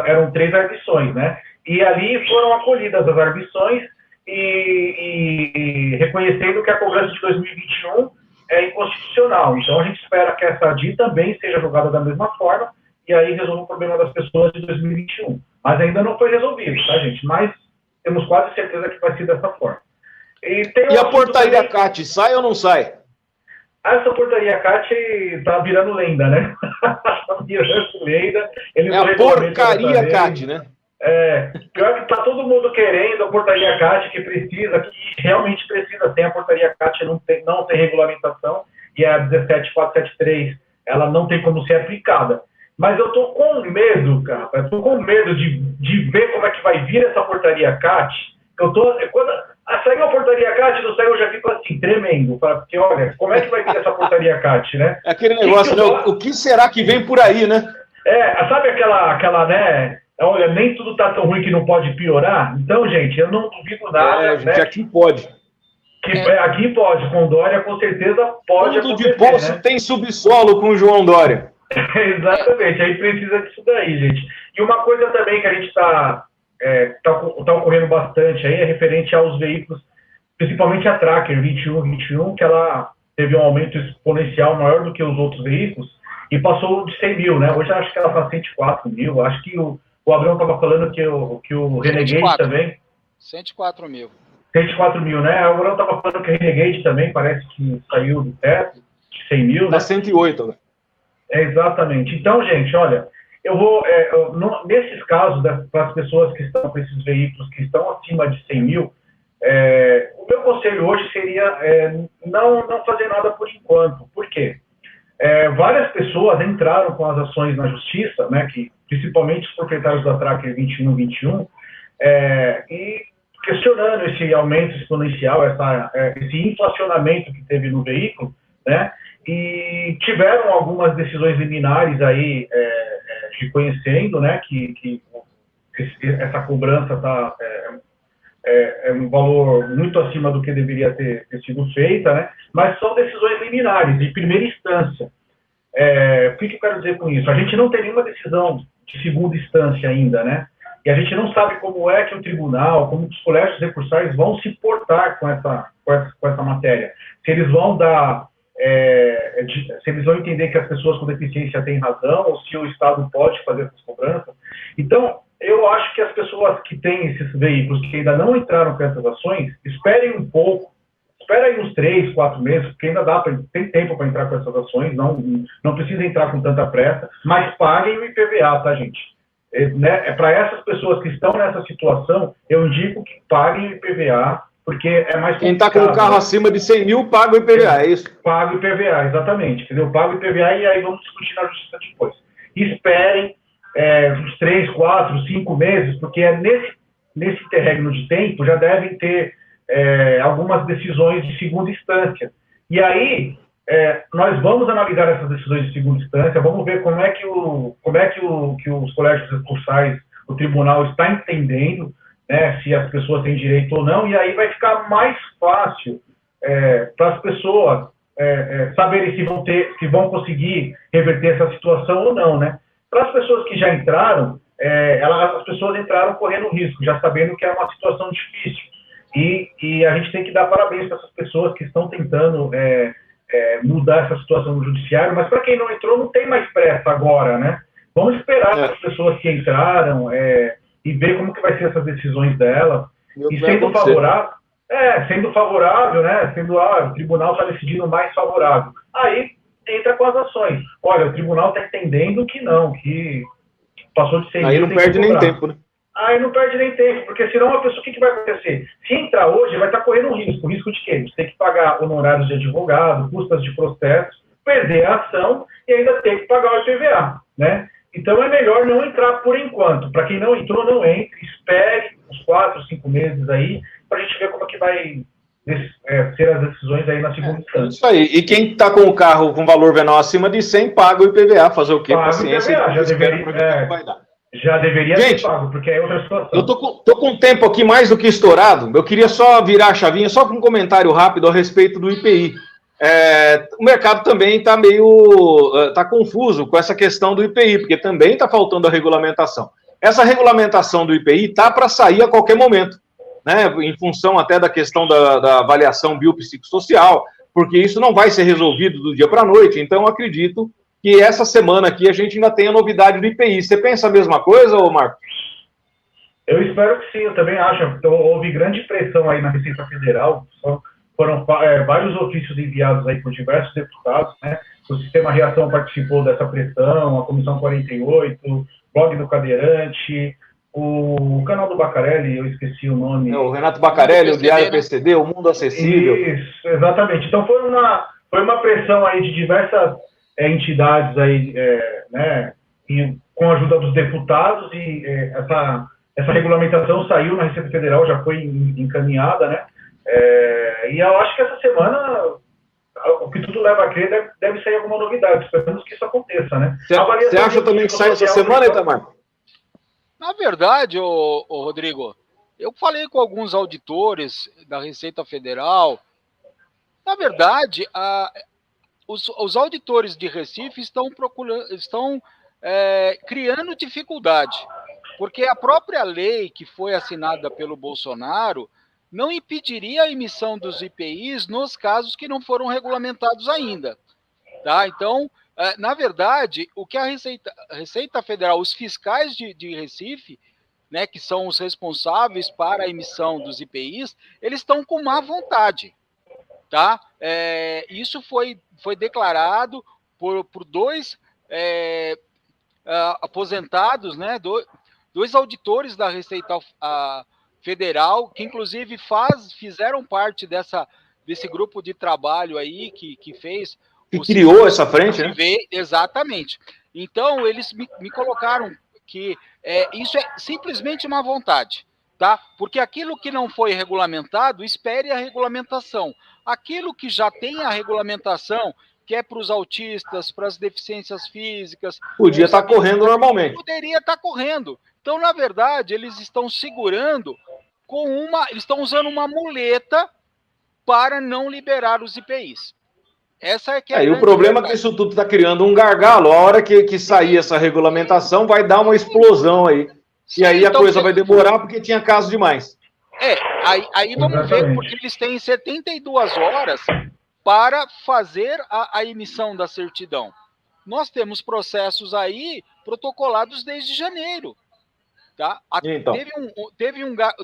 Eram 3 arguições, né? E ali foram acolhidas as arguições e reconhecendo que a cobrança de 2021 é inconstitucional. Então, a gente espera que essa ADI também seja julgada da mesma forma e aí resolva o problema das pessoas de 2021. Mas ainda não foi resolvido, tá, gente? Mas temos quase certeza que vai ser dessa forma. E a portaria CAT, sai ou não sai? Essa portaria CAT tá virando lenda, né? Tá virando lenda. A porcaria CAT, né? Pior que tá todo mundo querendo a portaria CAT, que realmente precisa. Tem a portaria CAT, não tem regulamentação, e a 17473, ela não tem como ser aplicada. Mas eu tô com medo, cara, de ver como é que vai vir essa portaria CAT. Quando saiu a portaria CAT, não saiu, eu já fico assim, tremendo, porque olha, como é que vai vir essa portaria CAT, né? É aquele negócio, né? O que será que vem por aí, né? Sabe aquela, né? Olha, nem tudo tá tão ruim que não pode piorar. Então, gente, eu não duvido nada, gente, né? aqui pode. Aqui pode, com Dória com certeza pode tudo acontecer, de poço, né? Tem subsolo com o João Dória. Exatamente, aí precisa disso daí, gente. E uma coisa também que a gente tá ocorrendo bastante aí é referente aos veículos, principalmente a Tracker 21, que ela teve um aumento exponencial maior do que os outros veículos e passou de 100 mil, né? Hoje acho que ela está 104 mil, acho que o Abrão estava falando que o Renegade 104. também... 104 mil. 104 mil, né? O Abrão estava falando que o Renegade também parece que saiu do teto, de 100 mil, né? 108, né? Exatamente. Então, gente, olha, eu vou, nesses casos, para as pessoas que estão com esses veículos que estão acima de 100 mil, o meu conselho hoje seria não fazer nada por enquanto. Por quê? Várias pessoas entraram com as ações na justiça, né, principalmente os proprietários da Tracker 21, e questionando esse aumento exponencial, esse inflacionamento que teve no veículo, né, e tiveram algumas decisões liminares aí reconhecendo, né, que essa cobrança é um valor muito acima do que deveria ter sido feita, né, mas são decisões liminares, de primeira instância. O que eu quero dizer com isso? A gente não tem nenhuma decisão de segunda instância ainda, né, e a gente não sabe como é que o tribunal, como os colégios recursais vão se portar com essa matéria. Se eles vão se eles vão entender que as pessoas com deficiência têm razão, ou se o Estado pode fazer essas cobranças. Então, eu acho que as pessoas que têm esses veículos que ainda não entraram com essas ações, esperem um pouco, esperem uns 3, 4 meses, porque ainda tem tempo para entrar com essas ações, não precisa entrar com tanta pressa, mas paguem o IPVA, tá, gente? Para essas pessoas que estão nessa situação, eu indico que paguem o IPVA, porque é mais complicado. Quem está com o carro acima de 100 mil, paga o IPVA, é isso? Paga o IPVA, exatamente. Entendeu? Paga o IPVA e aí vamos discutir na justiça depois. Esperem uns 3, 4, 5 meses, porque nesse interregno de tempo já devem ter algumas decisões de segunda instância. E aí, nós vamos analisar essas decisões de segunda instância, vamos ver como é que os colégios recursais, o tribunal está entendendo, né, se as pessoas têm direito ou não, e aí vai ficar mais fácil para as pessoas saberem se vão conseguir reverter essa situação ou não, né? Para as pessoas que já entraram, as pessoas entraram correndo risco, já sabendo que é uma situação difícil, e a gente tem que dar parabéns para essas pessoas que estão tentando mudar essa situação no judiciário, mas para quem não entrou, não tem mais pressa agora, né? Vamos esperar as pessoas que entraram e ver como que vai ser essas decisões delas. E Sendo favorável, né? O tribunal está decidindo mais favorável. Aí entra com as ações. Olha, o tribunal está entendendo que não, que passou de 100 mil. Aí não perde nem tempo, né? Aí não perde nem tempo, porque senão a pessoa, o que vai acontecer? Se entrar hoje, vai estar correndo um risco. O risco de quê? De ter que pagar honorários de advogado, custas de processo, perder a ação e ainda ter que pagar o IPVA, né? Então é melhor não entrar por enquanto. Para quem não entrou, não entre, espere uns 4, 5 meses aí, para a gente ver como é que vai ser as decisões aí na segunda instância. Isso aí. E quem está com o carro com valor venal acima de 100, paga o IPVA. Fazer o quê? Paga Paciência. o IPVA, já deveria ser pago, porque é outra situação. Eu tô com o tempo aqui mais do que estourado. Eu queria só virar a chavinha, só com um comentário rápido a respeito do IPI. O mercado também está tá confuso com essa questão do IPI, porque também está faltando a regulamentação. Essa regulamentação do IPI está para sair a qualquer momento, né? Em função até da questão da avaliação biopsicossocial, porque isso não vai ser resolvido do dia para a noite. Então, acredito que essa semana aqui a gente ainda tem a novidade do IPI. Você pensa a mesma coisa, ô Marcos? Eu espero que sim, eu também acho. Então, houve grande pressão aí na Receita Federal, foram vários ofícios enviados aí por diversos deputados, né? O Sistema Reação participou dessa pressão, a Comissão 48, o Blog do Cadeirante, o canal do Bacarelli, eu esqueci o nome. O Renato Bacarelli, o Diário PCD, o Mundo Acessível. Isso, exatamente. Então foi uma pressão aí de diversas entidades aí, né, com a ajuda dos deputados, e essa regulamentação saiu na Receita Federal, já foi encaminhada, né? E eu acho que essa semana, o que tudo leva a crer, deve sair alguma novidade. Esperamos que isso aconteça, né? Você acha também que sai essa semana, Itamar? Na verdade, Rodrigo, eu falei com alguns auditores da Receita Federal. Na verdade, os auditores de Recife estão criando dificuldade, porque a própria lei que foi assinada pelo Bolsonaro não impediria a emissão dos IPIs nos casos que não foram regulamentados ainda. Tá? Então, na verdade, o que a Receita Federal, os fiscais de Recife, né, que são os responsáveis para a emissão dos IPIs, eles estão com má vontade. Tá? Isso foi declarado por dois aposentados, né, dois auditores da Receita Federal, que inclusive fizeram parte desse grupo de trabalho aí que fez... Que criou essa frente, né? Exatamente. Então, eles me colocaram que isso é simplesmente uma vontade, tá? Porque aquilo que não foi regulamentado, espere a regulamentação. Aquilo que já tem a regulamentação, que é para os autistas, para as deficiências físicas... Podia estar correndo normalmente. Poderia estar correndo. Então, na verdade, eles estão segurando eles estão usando uma muleta para não liberar os IPIs. Essa é que é e o problema é que isso tudo está criando um gargalo. A hora que sair essa regulamentação, vai dar uma explosão aí. Sim, e aí então, a coisa vai demorar porque tinha caso demais. Aí vamos ver, porque eles têm 72 horas para fazer a emissão da certidão. Nós temos processos aí protocolados desde janeiro. Tá? Então.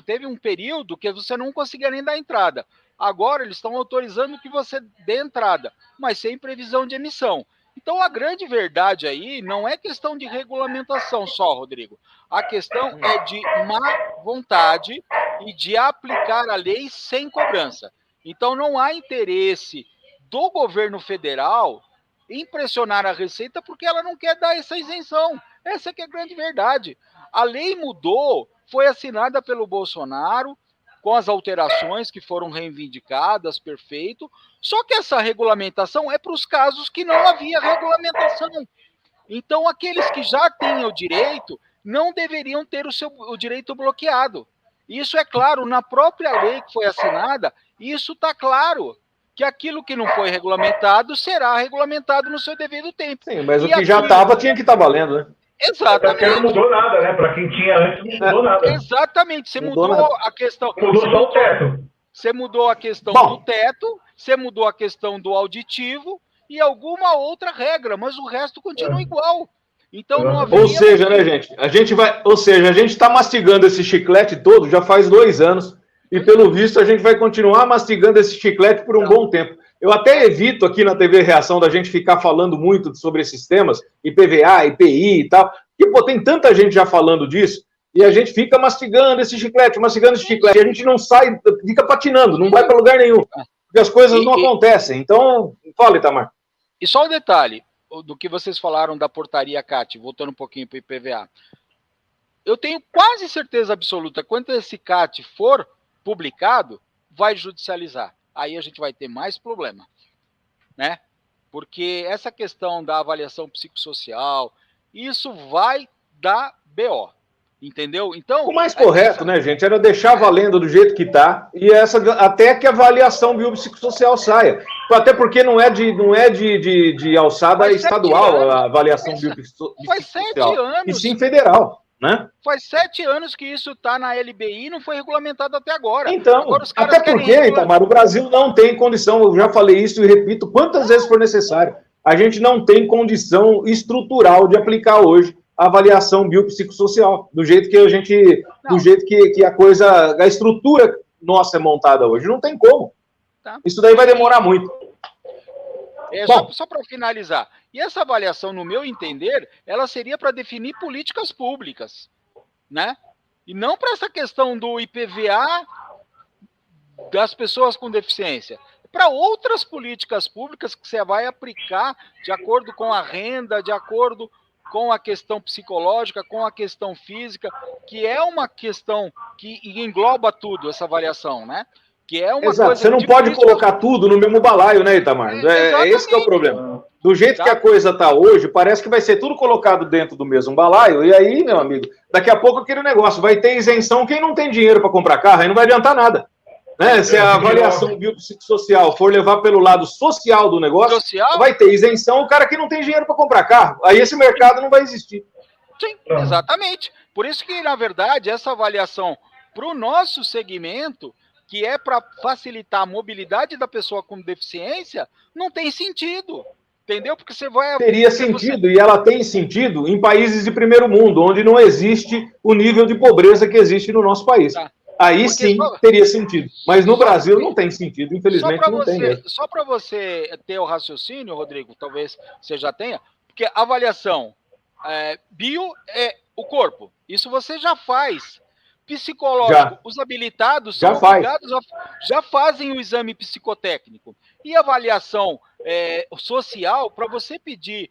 Teve um período que você não conseguia nem dar entrada. Agora eles estão autorizando que você dê entrada, mas sem previsão de emissão. Então a grande verdade aí não é questão de regulamentação só, Rodrigo. A questão é de má vontade e de aplicar a lei sem cobrança. Então não há interesse do governo federal em pressionar a Receita porque ela não quer dar essa isenção. Essa que é a grande verdade. A lei mudou, foi assinada pelo Bolsonaro, com as alterações que foram reivindicadas, perfeito. Só que essa regulamentação é para os casos que não havia regulamentação. Então, aqueles que já têm o direito não deveriam ter o direito bloqueado. Isso é claro, na própria lei que foi assinada, isso está claro, que aquilo que não foi regulamentado será regulamentado no seu devido tempo. Sim, mas o que já estava tinha que estar valendo, né? Exatamente. Porque não mudou nada, né? Para quem tinha antes, não mudou nada. Exatamente. Você mudou a questão. Mudou só o teto. Você mudou a questão do teto, você mudou a questão do auditivo e alguma outra regra, mas o resto continua igual. Então não haveria... Ou seja, né, gente? A gente está mastigando esse chiclete todo já faz 2 anos. E pelo visto a gente vai continuar mastigando esse chiclete por um bom tempo. Eu até evito aqui na TV Reação da gente ficar falando muito sobre esses temas, IPVA, IPI e tal, porque pô, tem tanta gente já falando disso, e a gente fica mastigando esse chiclete, e a gente não sai, fica patinando, não vai para lugar nenhum, porque as coisas não acontecem. Então, fala, Itamar. E só um detalhe do que vocês falaram da portaria CAT, voltando um pouquinho para o IPVA. Eu tenho quase certeza absoluta, quando esse CAT for publicado, vai judicializar. Aí a gente vai ter mais problema, né? Porque essa questão da avaliação psicossocial, isso vai dar BO, entendeu? Então, o mais correto, né, gente, era deixar valendo do jeito que está e até que a avaliação biopsicossocial saia. Até porque não é de alçada estadual a avaliação biopsicossocial. Faz 7 anos. E sim federal. Né? Faz 7 anos que isso está na LBI e não foi regulamentado até agora. Então, agora até porque, Itamar, o Brasil não tem condição, eu já falei isso e repito quantas vezes for necessário, a gente não tem condição estrutural de aplicar hoje a avaliação biopsicossocial, do jeito que a gente, do jeito que a estrutura nossa é montada hoje. Não tem como. Tá. Isso daí vai demorar muito. Só para finalizar, e essa avaliação, no meu entender, ela seria para definir políticas públicas, né? E não para essa questão do IPVA das pessoas com deficiência. Para outras políticas públicas que você vai aplicar de acordo com a renda, de acordo com a questão psicológica, com a questão física, que é uma questão que engloba tudo, essa avaliação, né? Que é uma Exato, coisa você não pode colocar tudo no mesmo balaio, né, Itamar? É esse que é o problema. Do jeito que a coisa está hoje, parece que vai ser tudo colocado dentro do mesmo balaio, e aí, meu amigo, daqui a pouco aquele negócio, vai ter isenção quem não tem dinheiro para comprar carro, aí não vai adiantar nada. Né? Se a avaliação biopsicossocial for levar pelo lado social do negócio, vai ter isenção o cara que não tem dinheiro para comprar carro. Aí esse mercado não vai existir. Sim, exatamente. Por isso que, na verdade, essa avaliação para o nosso segmento, que é para facilitar a mobilidade da pessoa com deficiência, não tem sentido. Entendeu? Porque você vai... Teria sentido, e ela tem sentido em países de primeiro mundo, onde não existe o nível de pobreza que existe no nosso país. Tá. Aí sim teria sentido. Mas no Brasil não tem sentido, infelizmente não tem mesmo. Só para você ter o raciocínio, Rodrigo, talvez você já tenha, porque avaliação bio é o corpo. Isso você já faz. Psicológico, os habilitados são obrigados já fazem o exame psicotécnico. E avaliação social, para você pedir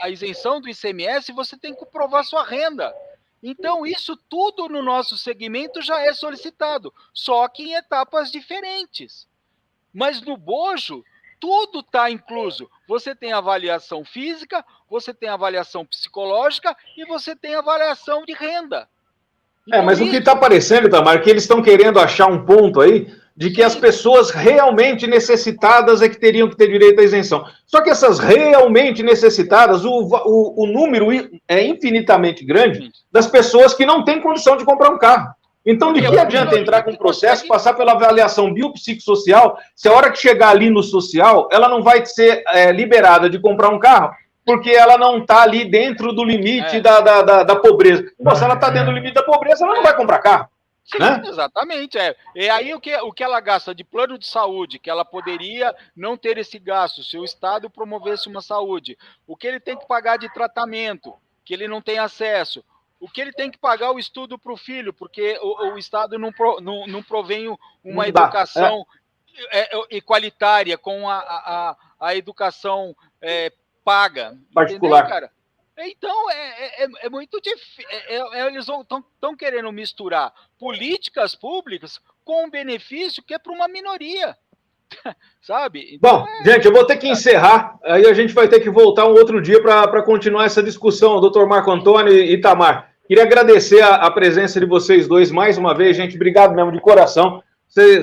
a isenção do ICMS, você tem que provar sua renda. Então, isso tudo no nosso segmento já é solicitado, só que em etapas diferentes. Mas no bojo, tudo está incluso. Você tem avaliação física, você tem avaliação psicológica e você tem avaliação de renda. Então, mas o que está aparecendo, Itamar, é que eles estão querendo achar um ponto aí de que as pessoas realmente necessitadas é que teriam que ter direito à isenção. Só que essas realmente necessitadas, o número é infinitamente grande das pessoas que não têm condição de comprar um carro. Então, de que adianta entrar com um processo, passar pela avaliação biopsicossocial, se a hora que chegar ali no social, ela não vai ser liberada de comprar um carro, porque ela não está ali dentro do limite da pobreza. Pô, se ela está dentro do limite da pobreza, ela não vai comprar carro. Sim, né? Exatamente. E aí o que ela gasta de plano de saúde, que ela poderia não ter esse gasto, se o Estado promovesse uma saúde, o que ele tem que pagar de tratamento, que ele não tem acesso, o que ele tem que pagar o estudo para o filho, porque o Estado não provém uma educação igualitária com a educação paga. Particular. Entendeu, cara? Então, é muito difícil. Eles estão querendo misturar políticas públicas com um benefício que é para uma minoria. Sabe? Então, bom, gente, eu vou ter que encerrar. Aí a gente vai ter que voltar um outro dia para continuar essa discussão. Dr. Marco Antônio e Itamar. Queria agradecer a presença de vocês dois mais uma vez, gente. Obrigado mesmo de coração.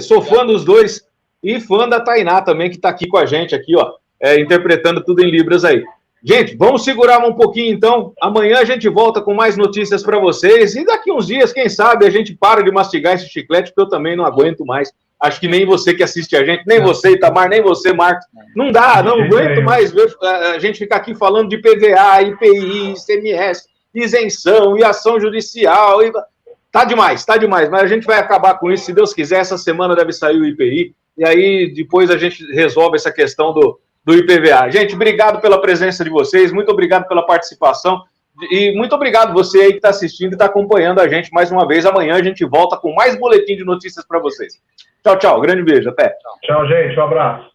Sou fã dos dois e fã da Tainá também, que está aqui com a gente, aqui, ó, interpretando tudo em Libras aí. Gente, vamos segurar um pouquinho então. Amanhã a gente volta com mais notícias para vocês. E daqui uns dias, quem sabe, a gente para de mastigar esse chiclete, porque eu também não aguento mais. Acho que nem você que assiste a gente, nem você, Itamar, nem você, Marcos. Não dá, não aguento mais ver a gente ficar aqui falando de PVA, IPI, ICMS, isenção e ação judicial. Tá demais, mas a gente vai acabar com isso, se Deus quiser, essa semana deve sair o IPI, e aí depois a gente resolve essa questão do IPVA. Gente, obrigado pela presença de vocês, muito obrigado pela participação, e muito obrigado você aí que está assistindo e está acompanhando a gente mais uma vez. Amanhã a gente volta com mais boletim de notícias para vocês. Tchau, tchau, grande beijo, até. Tchau, gente, um abraço.